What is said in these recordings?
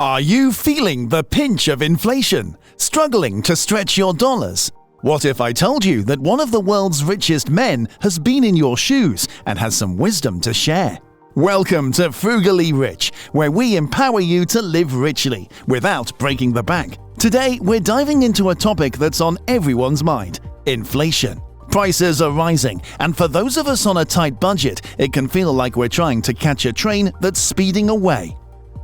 Are you feeling the pinch of inflation? Struggling to stretch your dollars? What if I told you that one of the world's richest men has been in your shoes and has some wisdom to share? Welcome to Frugally Rich, where we empower you to live richly without breaking the bank. Today, we're diving into a topic that's on everyone's mind: inflation. Prices are rising, and for those of us on a tight budget, it can feel like we're trying to catch a train that's speeding away.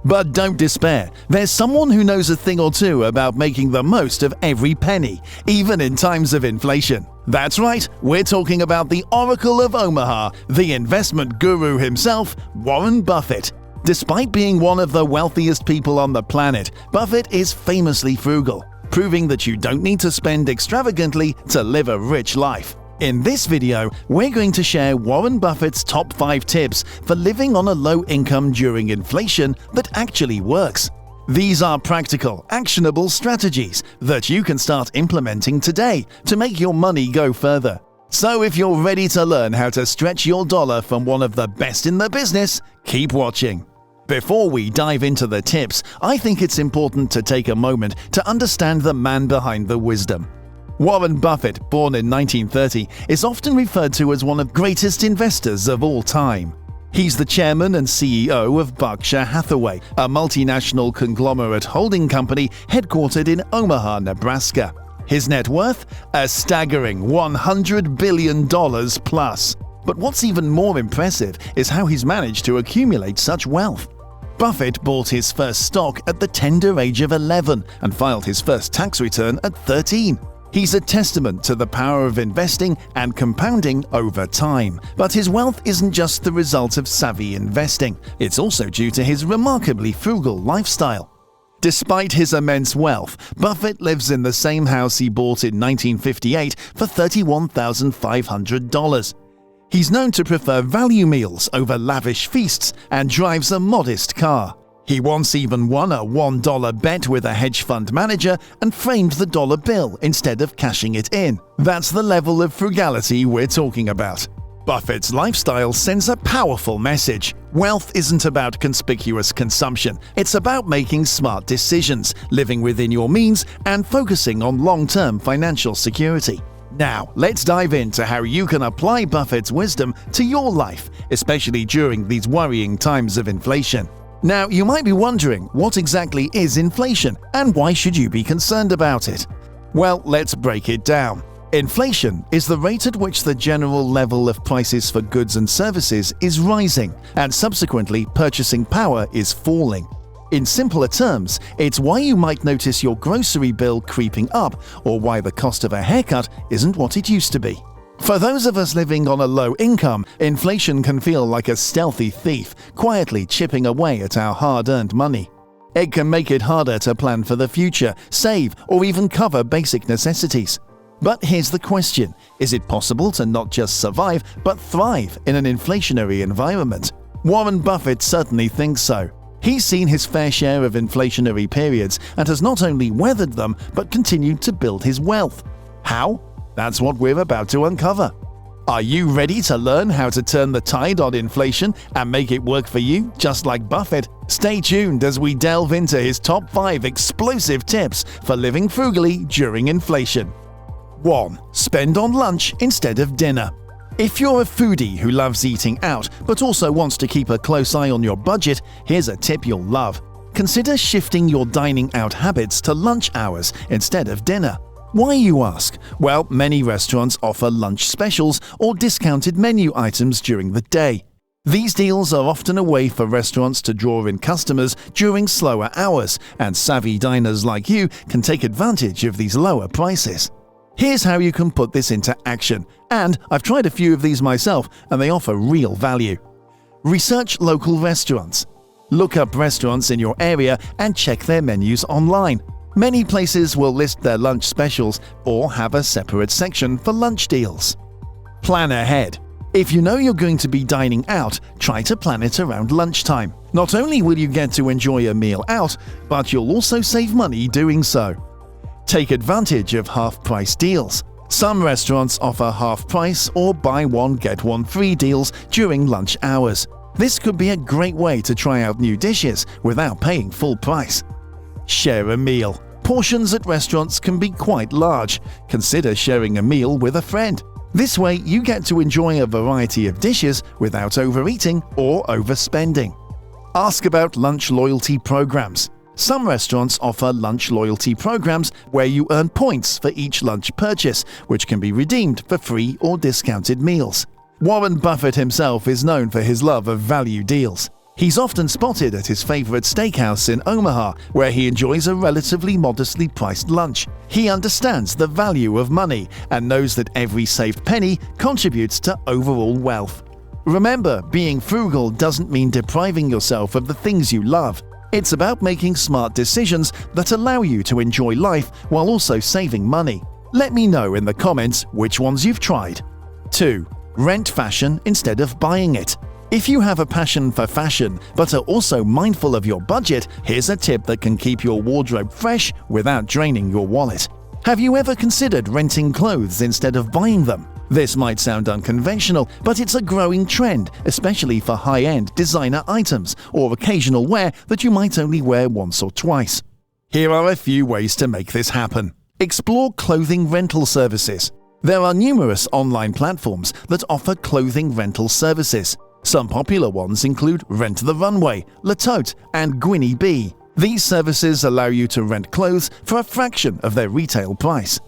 But don't despair, there's someone who knows a thing or two about making the most of every penny, even in times of inflation. That's right, we're talking about the Oracle of Omaha, the investment guru himself, Warren Buffett. Despite being one of the wealthiest people on the planet, Buffett is famously frugal, proving that you don't need to spend extravagantly to live a rich life. In this video, we're going to share Warren Buffett's top 5 tips for living on a low income during inflation that actually works. These are practical, actionable strategies that you can start implementing today to make your money go further. So if you're ready to learn how to stretch your dollar from one of the best in the business, keep watching. Before we dive into the tips, I think it's important to take a moment to understand the man behind the wisdom. Warren Buffett, born in 1930, is often referred to as one of the greatest investors of all time. He's the chairman and CEO of Berkshire Hathaway, a multinational conglomerate holding company headquartered in Omaha, Nebraska. His net worth? A staggering $100 billion plus. But what's even more impressive is how he's managed to accumulate such wealth. Buffett bought his first stock at the tender age of 11 and filed his first tax return at 13. He's a testament to the power of investing and compounding over time. But his wealth isn't just the result of savvy investing. It's also due to his remarkably frugal lifestyle. Despite his immense wealth, Buffett lives in the same house he bought in 1958 for $31,500. He's known to prefer value meals over lavish feasts and drives a modest car. He once even won a $1 bet with a hedge fund manager and framed the dollar bill instead of cashing it in. That's the level of frugality we're talking about. Buffett's lifestyle sends a powerful message. Wealth isn't about conspicuous consumption. It's about making smart decisions, living within your means, and focusing on long-term financial security. Now, let's dive into how you can apply Buffett's wisdom to your life, especially during these worrying times of inflation. Now, you might be wondering, what exactly is inflation and why should you be concerned about it? Well, let's break it down. Inflation is the rate at which the general level of prices for goods and services is rising, and subsequently purchasing power is falling. In simpler terms, it's why you might notice your grocery bill creeping up, or why the cost of a haircut isn't what it used to be. For those of us living on a low income, inflation can feel like a stealthy thief, quietly chipping away at our hard-earned money. It can make it harder to plan for the future, save, or even cover basic necessities. But here's the question: is it possible to not just survive, but thrive in an inflationary environment? Warren Buffett certainly thinks so. He's seen his fair share of inflationary periods and has not only weathered them, but continued to build his wealth. How? That's what we're about to uncover. Are you ready to learn how to turn the tide on inflation and make it work for you, just like Buffett? Stay tuned as we delve into his top 5 explosive tips for living frugally during inflation. 1. Spend on lunch instead of dinner. If you're a foodie who loves eating out but also wants to keep a close eye on your budget, here's a tip you'll love. Consider shifting your dining out habits to lunch hours instead of dinner. Why, you ask? Well, many restaurants offer lunch specials or discounted menu items during the day. These deals are often a way for restaurants to draw in customers during slower hours, and savvy diners like you can take advantage of these lower prices. Here's how you can put this into action, and I've tried a few of these myself and they offer real value. Research local restaurants. Look up restaurants in your area and check their menus online. Many places will list their lunch specials or have a separate section for lunch deals. Plan ahead. If you know you're going to be dining out, try to plan it around lunchtime. Not only will you get to enjoy a meal out, but you'll also save money doing so. Take advantage of half-price deals. Some restaurants offer half-price or buy one get one free deals during lunch hours. This could be a great way to try out new dishes without paying full price. Share a meal. Portions at restaurants can be quite large. Consider sharing a meal with a friend. This way, you get to enjoy a variety of dishes without overeating or overspending. Ask about lunch loyalty programs. Some restaurants offer lunch loyalty programs where you earn points for each lunch purchase, which can be redeemed for free or discounted meals. Warren Buffett himself is known for his love of value deals. He's often spotted at his favorite steakhouse in Omaha, where he enjoys a relatively modestly priced lunch. He understands the value of money and knows that every saved penny contributes to overall wealth. Remember, being frugal doesn't mean depriving yourself of the things you love. It's about making smart decisions that allow you to enjoy life while also saving money. Let me know in the comments which ones you've tried. 2. Rent fashion instead of buying it. If you have a passion for fashion but are also mindful of your budget, here's a tip that can keep your wardrobe fresh without draining your wallet. Have you ever considered renting clothes instead of buying them? This might sound unconventional, but it's a growing trend, especially for high-end designer items or occasional wear that you might only wear once or twice. Here are a few ways to make this happen. Explore clothing rental services. There are numerous online platforms that offer clothing rental services. Some popular ones include Rent the Runway, Le Tote, and Gwinny Bee. These services allow you to rent clothes for a fraction of their retail price.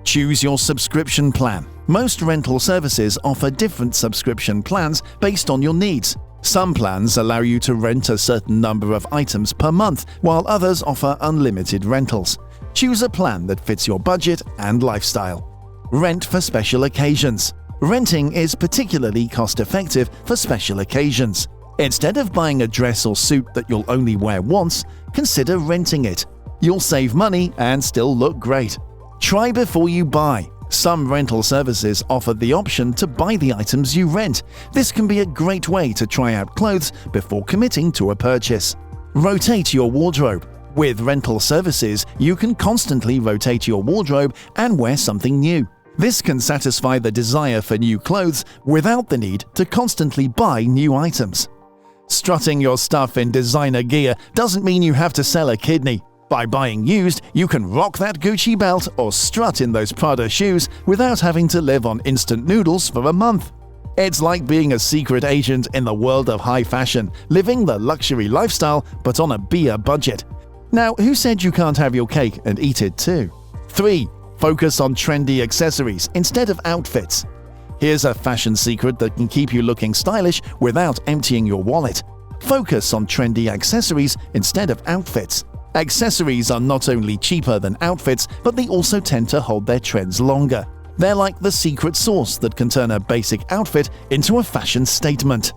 Choose your subscription plan. Most rental services offer different subscription plans based on your needs. Some plans allow you to rent a certain number of items per month, while others offer unlimited rentals. Choose a plan that fits your budget and lifestyle. Rent for special occasions. Renting is particularly cost-effective for special occasions. Instead of buying a dress or suit that you'll only wear once, consider renting it. You'll save money and still look great. Try before you buy. Some rental services offer the option to buy the items you rent. This can be a great way to try out clothes before committing to a purchase. Rotate your wardrobe. With rental services, you can constantly rotate your wardrobe and wear something new. This can satisfy the desire for new clothes without the need to constantly buy new items. Strutting your stuff in designer gear doesn't mean you have to sell a kidney. By buying used, you can rock that Gucci belt or strut in those Prada shoes without having to live on instant noodles for a month. It's like being a secret agent in the world of high fashion, living the luxury lifestyle but on a beer budget. Now, who said you can't have your cake and eat it too? 3. Focus on trendy accessories instead of outfits. Here's a fashion secret that can keep you looking stylish without emptying your wallet. Focus on trendy accessories instead of outfits. Accessories are not only cheaper than outfits, but they also tend to hold their trends longer. They're like the secret sauce that can turn a basic outfit into a fashion statement.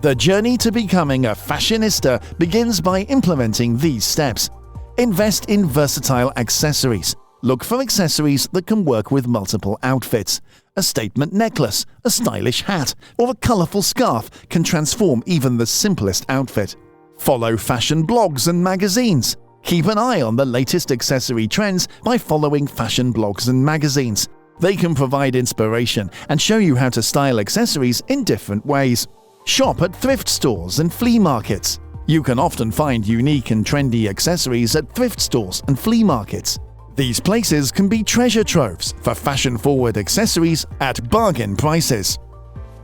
The journey to becoming a fashionista begins by implementing these steps. Invest in versatile accessories. Look for accessories that can work with multiple outfits. A statement necklace, a stylish hat, or a colorful scarf can transform even the simplest outfit. Follow fashion blogs and magazines. Keep an eye on the latest accessory trends by following fashion blogs and magazines. They can provide inspiration and show you how to style accessories in different ways. Shop at thrift stores and flea markets. You can often find unique and trendy accessories at thrift stores and flea markets. These places can be treasure troves for fashion-forward accessories at bargain prices.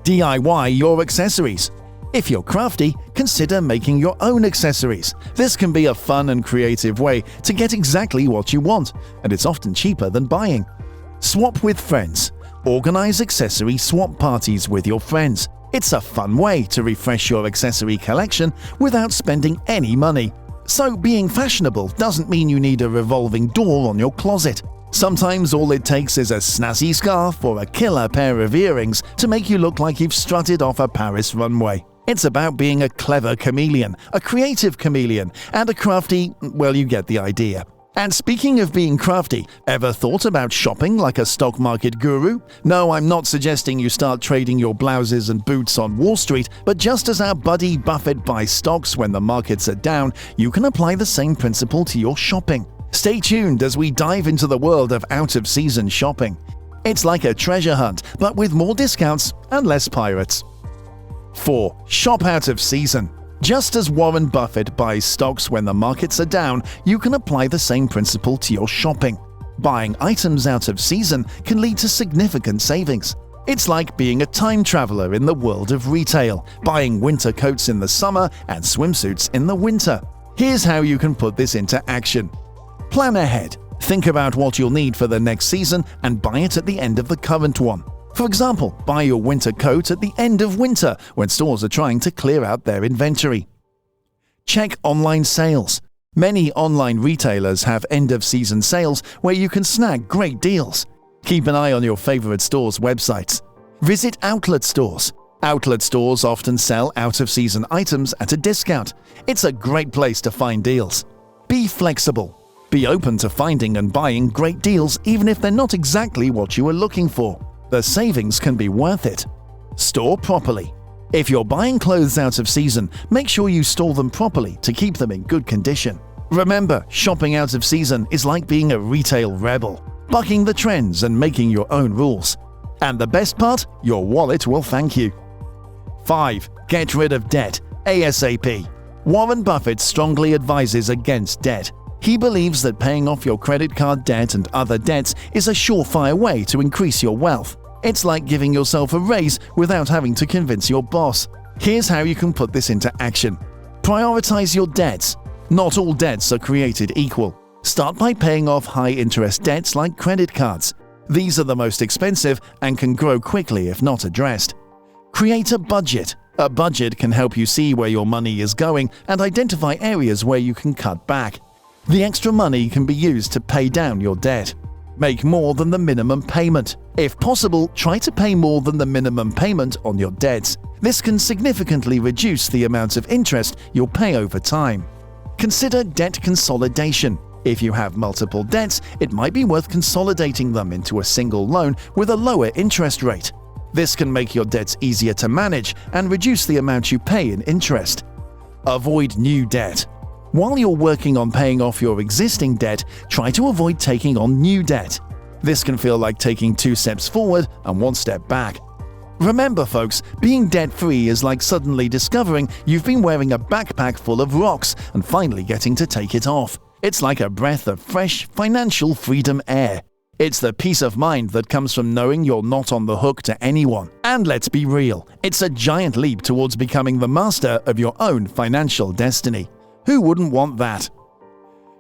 DIY your accessories. If you're crafty, consider making your own accessories. This can be a fun and creative way to get exactly what you want, and it's often cheaper than buying. Swap with friends. Organize accessory swap parties with your friends. It's a fun way to refresh your accessory collection without spending any money. So being fashionable doesn't mean you need a revolving door on your closet. Sometimes all it takes is a snazzy scarf or a killer pair of earrings to make you look like you've strutted off a Paris runway. It's about being a clever chameleon, a creative chameleon, and a crafty, well, you get the idea. And speaking of being crafty, ever thought about shopping like a stock market guru? No, I'm not suggesting you start trading your blouses and boots on Wall Street, but just as our buddy Buffett buys stocks when the markets are down, you can apply the same principle to your shopping. Stay tuned as we dive into the world of out-of-season shopping. It's like a treasure hunt, but with more discounts and less pirates. 4. Shop out of season. Just as Warren Buffett buys stocks when the markets are down, you can apply the same principle to your shopping. Buying items out of season can lead to significant savings. It's like being a time traveler in the world of retail, buying winter coats in the summer and swimsuits in the winter. Here's how you can put this into action. Plan ahead. Think about what you'll need for the next season and buy it at the end of the current one. For example, buy your winter coat at the end of winter when stores are trying to clear out their inventory. Check online sales. Many online retailers have end-of-season sales where you can snag great deals. Keep an eye on your favorite stores' websites. Visit outlet stores. Outlet stores often sell out-of-season items at a discount. It's a great place to find deals. Be flexible. Be open to finding and buying great deals even if they're not exactly what you were looking for. The savings can be worth it. Store properly. If you're buying clothes out of season, make sure you store them properly to keep them in good condition. Remember, shopping out of season is like being a retail rebel, bucking the trends and making your own rules. And the best part? Your wallet will thank you. 5. Get rid of debt ASAP. Warren Buffett strongly advises against debt. He believes that paying off your credit card debt and other debts is a surefire way to increase your wealth. It's like giving yourself a raise without having to convince your boss. Here's how you can put this into action. Prioritize your debts. Not all debts are created equal. Start by paying off high-interest debts like credit cards. These are the most expensive and can grow quickly if not addressed. Create a budget. A budget can help you see where your money is going and identify areas where you can cut back. The extra money can be used to pay down your debt. Make more than the minimum payment. If possible, try to pay more than the minimum payment on your debts. This can significantly reduce the amount of interest you'll pay over time. Consider debt consolidation. If you have multiple debts, it might be worth consolidating them into a single loan with a lower interest rate. This can make your debts easier to manage and reduce the amount you pay in interest. Avoid new debt. While you're working on paying off your existing debt, try to avoid taking on new debt. This can feel like taking 2 steps forward and 1 step back. Remember, folks, being debt-free is like suddenly discovering you've been wearing a backpack full of rocks and finally getting to take it off. It's like a breath of fresh, financial freedom air. It's the peace of mind that comes from knowing you're not on the hook to anyone. And let's be real, it's a giant leap towards becoming the master of your own financial destiny. Who wouldn't want that?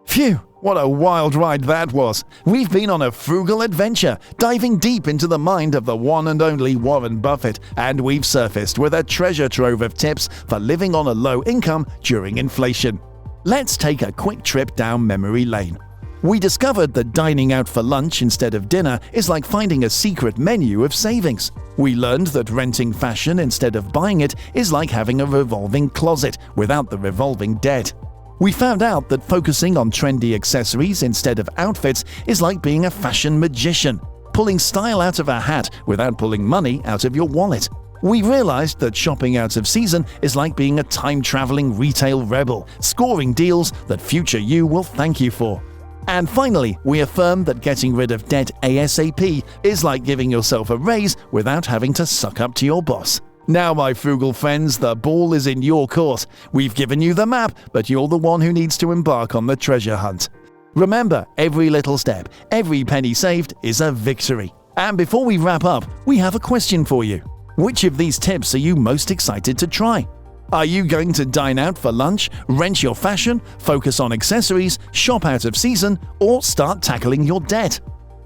Phew, what a wild ride that was. We've been on a frugal adventure, diving deep into the mind of the one and only Warren Buffett, and we've surfaced with a treasure trove of tips for living on a low income during inflation. Let's take a quick trip down memory lane. We discovered that dining out for lunch instead of dinner is like finding a secret menu of savings. We learned that renting fashion instead of buying it is like having a revolving closet without the revolving debt. We found out that focusing on trendy accessories instead of outfits is like being a fashion magician, pulling style out of a hat without pulling money out of your wallet. We realized that shopping out of season is like being a time-traveling retail rebel, scoring deals that future you will thank you for. And finally, we affirm that getting rid of debt ASAP is like giving yourself a raise without having to suck up to your boss. Now, my frugal friends, the ball is in your court. We've given you the map, but you're the one who needs to embark on the treasure hunt. Remember, every little step, every penny saved is a victory. And before we wrap up, we have a question for you. Which of these tips are you most excited to try? Are you going to dine out for lunch, rent your fashion, focus on accessories, shop out of season, or start tackling your debt?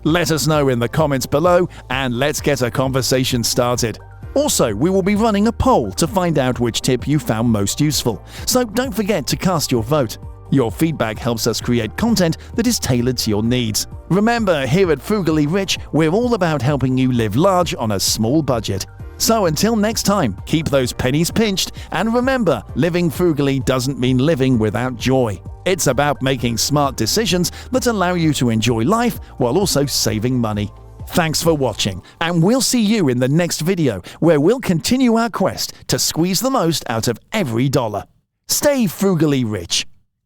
Let us know in the comments below, and let's get a conversation started. Also, we will be running a poll to find out which tip you found most useful, so don't forget to cast your vote. Your feedback helps us create content that is tailored to your needs. Remember, here at Frugally Rich, we're all about helping you live large on a small budget. So until next time, keep those pennies pinched, and remember, living frugally doesn't mean living without joy. It's about making smart decisions that allow you to enjoy life while also saving money. Thanks for watching, and we'll see you in the next video where we'll continue our quest to squeeze the most out of every dollar. Stay frugally rich.